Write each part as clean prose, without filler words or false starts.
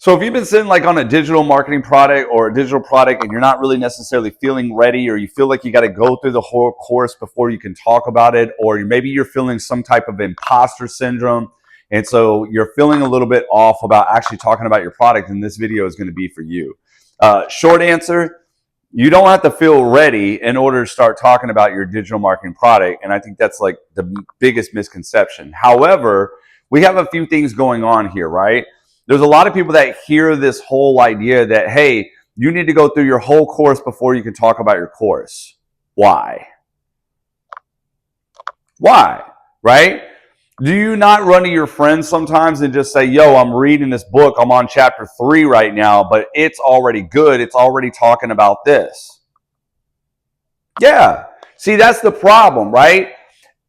So if you've been sitting like on a digital marketing product or a digital product and you're not really necessarily feeling ready, or you feel like you got to go through the whole course before you can talk about it, or maybe you're feeling some type of imposter syndrome, and so you're feeling a little bit off about actually talking about your product, then this video is going to be for you. Short answer, you don't have to feel ready in order to start talking about your digital marketing product. And I think that's like the biggest misconception. However, we have a few things going on here, right? There's a lot of people that hear this whole idea that, hey, you need to go through your whole course before you can talk about your course. Why? Why? Right? Do you not run to your friends sometimes and just say, yo, I'm reading this book. I'm on chapter 3 right now, but it's already good. It's already talking about this. Yeah. See, that's the problem, right?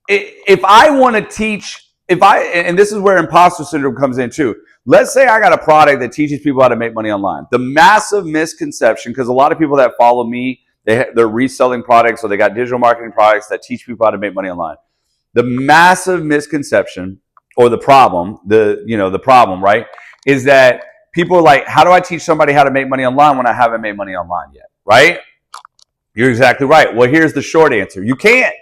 If I want to teach, and this is where imposter syndrome comes in too. Let's say I got a product that teaches people how to make money online. The massive misconception, because a lot of people that follow me, they're reselling products, or they got digital marketing products that teach people how to make money online. The massive misconception, or the problem, the problem, right, is that people are like, how do I teach somebody how to make money online when I haven't made money online yet, right? You're exactly right. Well, here's the short answer. You can't.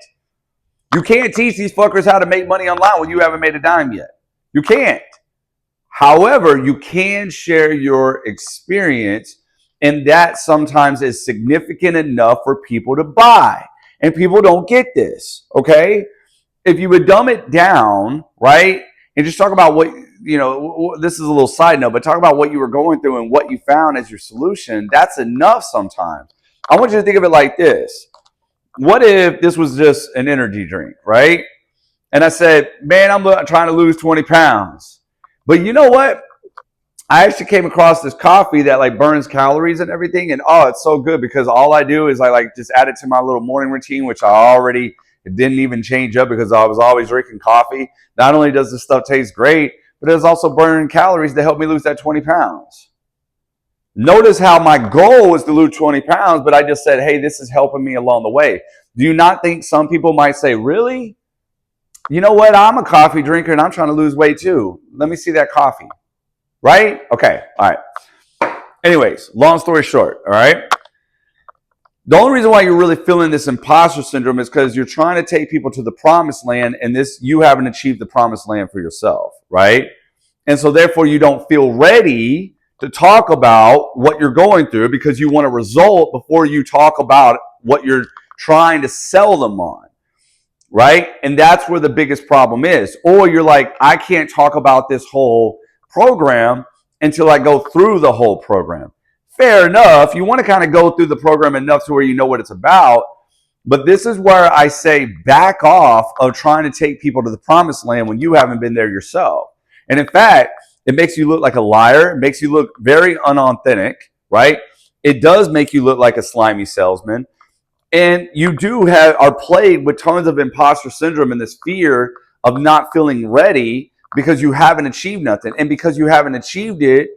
You can't teach these fuckers how to make money online when you haven't made a dime yet. You can't. However, you can share your experience, and that sometimes is significant enough for people to buy. And people don't get this, okay? If you would dumb it down, right, and just talk about what, this is a little side note, but talk about what you were going through and what you found as your solution, that's enough sometimes. I want you to think of it like this. What if this was just an energy drink, right? And I said, man, I'm trying to lose 20 pounds. But you know what? I actually came across this coffee that like burns calories and everything. And oh, it's so good because all I do is I like just add it to my little morning routine, which I already didn't even change up because I was always drinking coffee. Not only does this stuff taste great, but it's also burning calories to help me lose that 20 pounds. Notice how my goal was to lose 20 pounds, but I just said, hey, this is helping me along the way. Do you not think some people might say, really? You know what? I'm a coffee drinker and I'm trying to lose weight too. Let me see that coffee. Right? Okay. All right. Anyways, long story short, all right? The only reason why you're really feeling this imposter syndrome is because you're trying to take people to the promised land, and you haven't achieved the promised land for yourself, right? And so therefore you don't feel ready to talk about what you're going through because you want a result before you talk about what you're trying to sell them on, right? And that's where the biggest problem is. Or you're like, I can't talk about this whole program until I go through the whole program. Fair enough. You want to kind of go through the program enough to where you know what it's about. But this is where I say back off of trying to take people to the promised land when you haven't been there yourself. And in fact, it makes you look like a liar. It makes you look very unauthentic, right? It does make you look like a slimy salesman. And you are plagued with tons of imposter syndrome and this fear of not feeling ready because you haven't achieved nothing. And because you haven't achieved it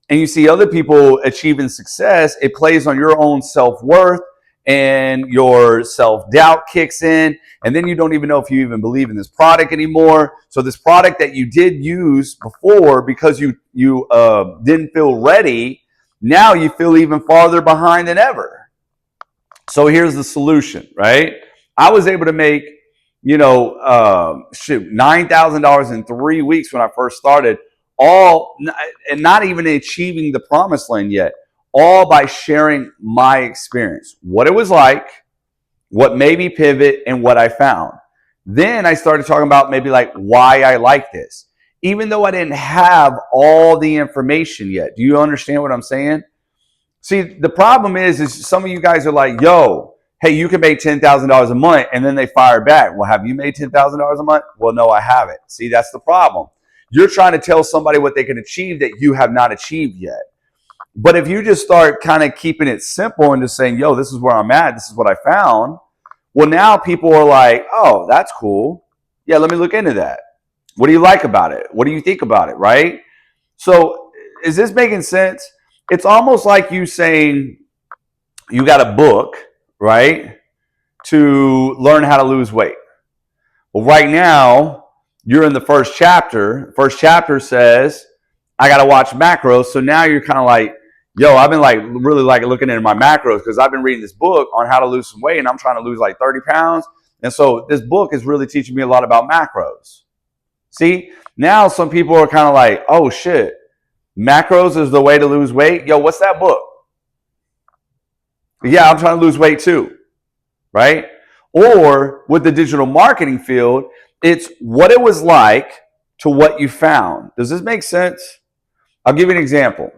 and you see other people achieving success, it plays on your own self-worth and your self-doubt kicks in. And then you don't even know if you even believe in this product anymore. So this product that you did use before because you didn't feel ready, now you feel even farther behind than ever. So here's the solution, right? I was able to make, $9,000 in 3 weeks when I first started, and not even achieving the promised land yet, all by sharing my experience, what it was like, what made me pivot, and what I found. Then I started talking about maybe like why I like this, even though I didn't have all the information yet. Do you understand what I'm saying? See, the problem is some of you guys are like, yo, hey, you can make $10,000 a month, and then they fire back. Well, have you made $10,000 a month? Well, no, I haven't. See, that's the problem. You're trying to tell somebody what they can achieve that you have not achieved yet. But if you just start kind of keeping it simple and just saying, yo, this is where I'm at, this is what I found, well, now people are like, oh, that's cool. Yeah, let me look into that. What do you like about it? What do you think about it, right? So is this making sense? It's almost like you saying you got a book, right, to learn how to lose weight. Well, right now, you're in the first chapter. First chapter says, I got to watch macros. So now you're kind of like, yo, I've been like really like looking into my macros because I've been reading this book on how to lose some weight and I'm trying to lose like 30 pounds. And so this book is really teaching me a lot about macros. See, now some people are kind of like, oh shit, macros is the way to lose weight. Yo, what's that book? Yeah, I'm trying to lose weight too, right? Or with the digital marketing field, it's what it was like to what you found. Does this make sense? I'll give you an example.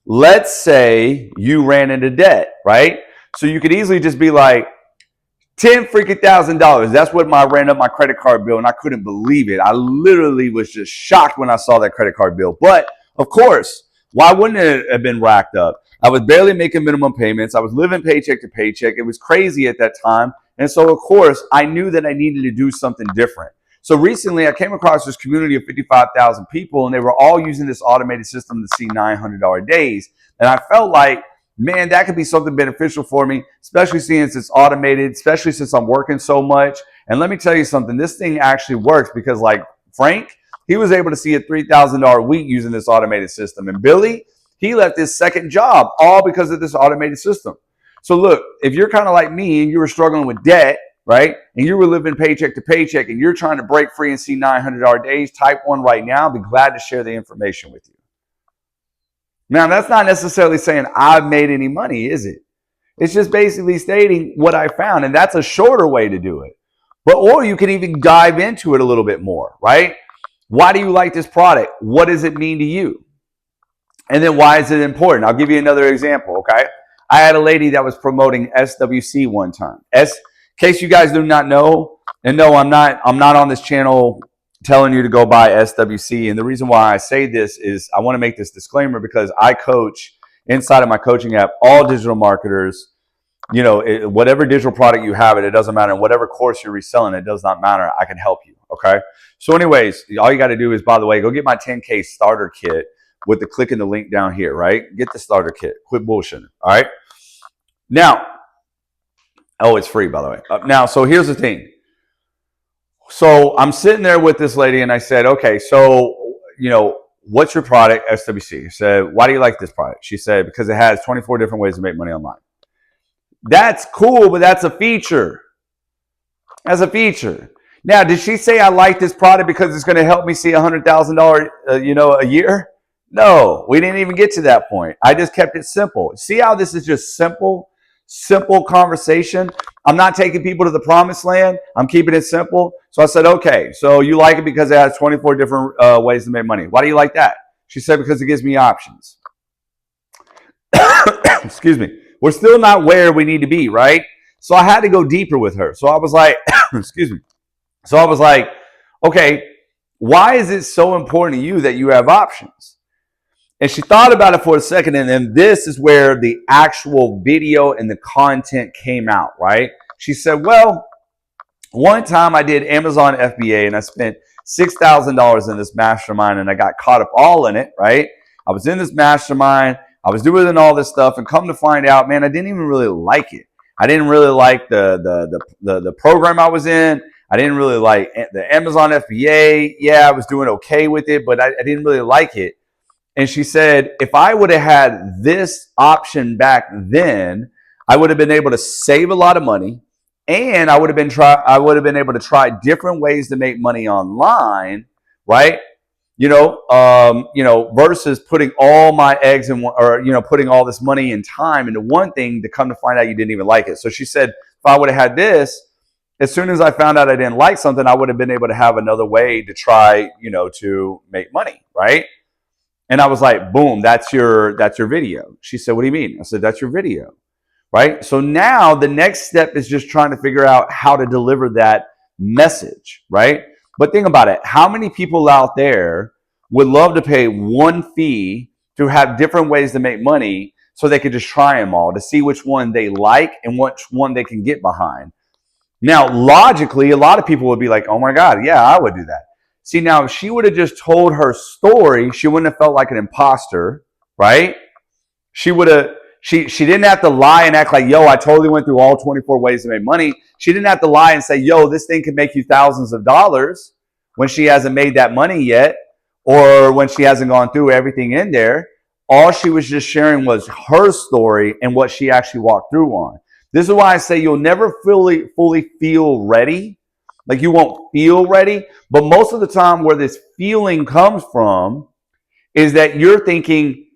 Let's say you ran into debt, right? So you could easily just be like, $10,000. That's what I ran up my credit card bill, and I couldn't believe it. I literally was just shocked when I saw that credit card bill. But of course, why wouldn't it have been racked up? I was barely making minimum payments. I was living paycheck to paycheck. It was crazy at that time. And so, of course, I knew that I needed to do something different. So recently, I came across this community of 55,000 people, and they were all using this automated system to see $900 days. And I felt like, man, that could be something beneficial for me, especially since it's automated, especially since I'm working so much. And let me tell you something, this thing actually works because like Frank, he was able to see a $3,000 a week using this automated system. And Billy, he left his second job all because of this automated system. So look, if you're kind of like me and you were struggling with debt, right? And you were living paycheck to paycheck and you're trying to break free and see $900 days, type 1 right now. I'll be glad to share the information with you. Now, that's not necessarily saying I've made any money, is it? It's just basically stating what I found, and that's a shorter way to do it. But or you can even dive into it a little bit more, right? Why do you like this product? What does it mean to you? And then why is it important? I'll give you another example, okay? I had a lady that was promoting SWC one time. In case you guys do not know, and no, I'm not on this channel telling you to go buy SWC. And the reason why I say this is I want to make this disclaimer because I coach inside of my coaching app all digital marketers. You know, whatever digital product you have, it doesn't matter. Whatever course you're reselling, it does not matter. I can help you. Okay. So anyways, all you got to do is, by the way, go get my 10K starter kit with the clicking the link down here, right? Get the starter kit. Quit bullshitting. All right. Now, oh, it's free, by the way. Now, so here's the thing. So I'm sitting there with this lady and I said, okay, so, you know, what's your product, SWC? I said, why do you like this product? She said, because it has 24 different ways to make money online. That's cool, but that's a feature. That's a feature. Now, did she say I like this product because it's going to help me see $100,000, you know, a year? No, we didn't even get to that point. I just kept it simple. See how this is just simple conversation? I'm not taking people to the promised land. I'm keeping it simple. So I said, okay, so you like it because it has 24 different ways to make money. Why do you like that? She said, because it gives me options. Excuse me. We're still not where we need to be, right? So I had to go deeper with her. So I was like, excuse me. So I was like, okay, why is it so important to you that you have options? And she thought about it for a second, and then this is where the actual video and the content came out, right? She said, well, one time I did Amazon FBA, and I spent $6,000 in this mastermind, and I got caught up all in it, right? I was in this mastermind. I was doing all this stuff, and come to find out, man, I didn't even really like it. I didn't really like the program I was in. I didn't really like the Amazon FBA. Yeah, I was doing okay with it, but I didn't really like it. And she said, if I would have had this option back then, I would have been able to save a lot of money, and I would have been able to try different ways to make money online, right? Versus putting all my eggs in one, or putting all this money and time into one thing to come to find out you didn't even like it. So she said, if I would have had this, as soon as I found out I didn't like something, I would have been able to have another way to try, to make money, right? And I was like, boom, that's your video. She said, what do you mean? I said, that's your video, right? So now the next step is just trying to figure out how to deliver that message, right? But think about it. How many people out there would love to pay one fee to have different ways to make money so they could just try them all to see which one they like and which one they can get behind? Now, logically, a lot of people would be like, oh my God, yeah, I would do that. See, now if she would have just told her story, she wouldn't have felt like an imposter, right? She didn't have to lie and act like, yo, I totally went through all 24 ways to make money. She didn't have to lie and say, yo, this thing can make you thousands of dollars when she hasn't made that money yet. or when she hasn't gone through everything in there, all she was just sharing was her story and what she actually walked through on. This is why I say you'll never fully feel ready. Like you won't feel ready. But most of the time where this feeling comes from is that you're thinking,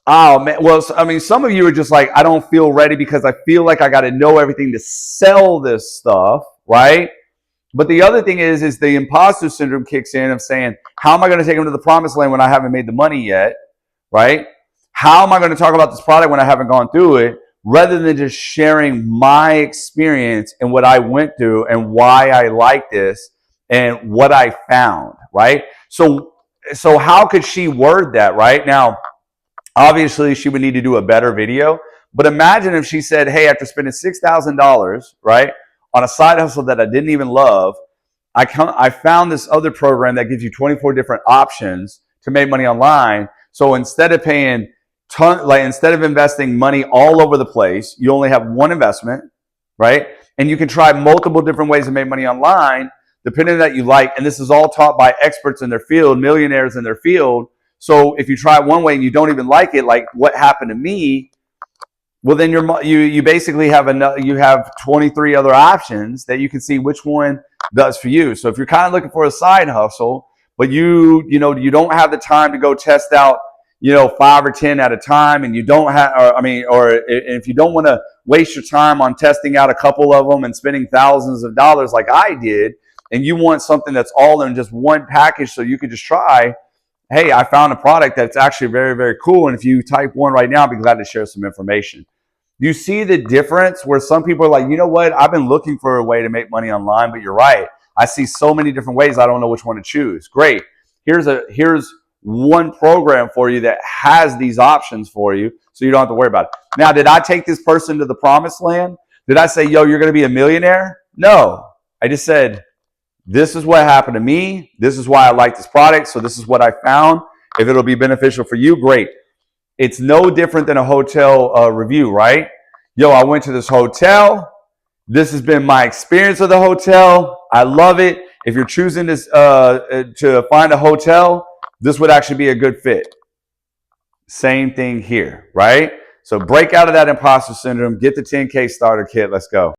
oh man, well, I mean, some of you are just like, I don't feel ready because I feel like I got to know everything to sell this stuff, right? But the other thing is the imposter syndrome kicks in of saying, how am I going to take them to the promised land when I haven't made the money yet, right? How am I going to talk about this product when I haven't gone through it? Rather than just sharing my experience and what I went through and why I like this and what I found, right? So how could she word that, right? Now, obviously, she would need to do a better video. But imagine if she said, hey, after spending $6,000, right, on a side hustle that I didn't even love, I found this other program that gives you 24 different options to make money online. So instead of paying instead of investing money all over the place, you only have one investment, right? And you can try multiple different ways to make money online, depending on that you like. And this is all taught by experts in their field, millionaires in their field. So if you try it one way and you don't even like it, like what happened to me, well, then you basically have you have 23 other options that you can see which one does for you. So if you're kind of looking for a side hustle, but you don't have the time to go test out 5 or 10 at a time, and you don't have, or if you don't want to waste your time on testing out a couple of them and spending thousands of dollars like I did, and you want something that's all in just one package so you could just try, hey, I found a product that's actually very, very cool. And if you type one right now, I'd be glad to share some information. You see the difference where some people are like, you know what? I've been looking for a way to make money online, but you're right. I see so many different ways. I don't know which one to choose. Great. Here's one program for you that has these options for you, so you don't have to worry about it. Now, did I take this person to the promised land? Did I say, yo, you're going to be a millionaire? No. I just said, this is what happened to me. This is why I like this product. So this is what I found. If it'll be beneficial for you, great. It's no different than a hotel review, right? Yo, I went to this hotel. This has been my experience of the hotel. I love it. If you're choosing this to find a hotel, this would actually be a good fit. Same thing here, right? So break out of that imposter syndrome. Get the 10K starter kit. Let's go.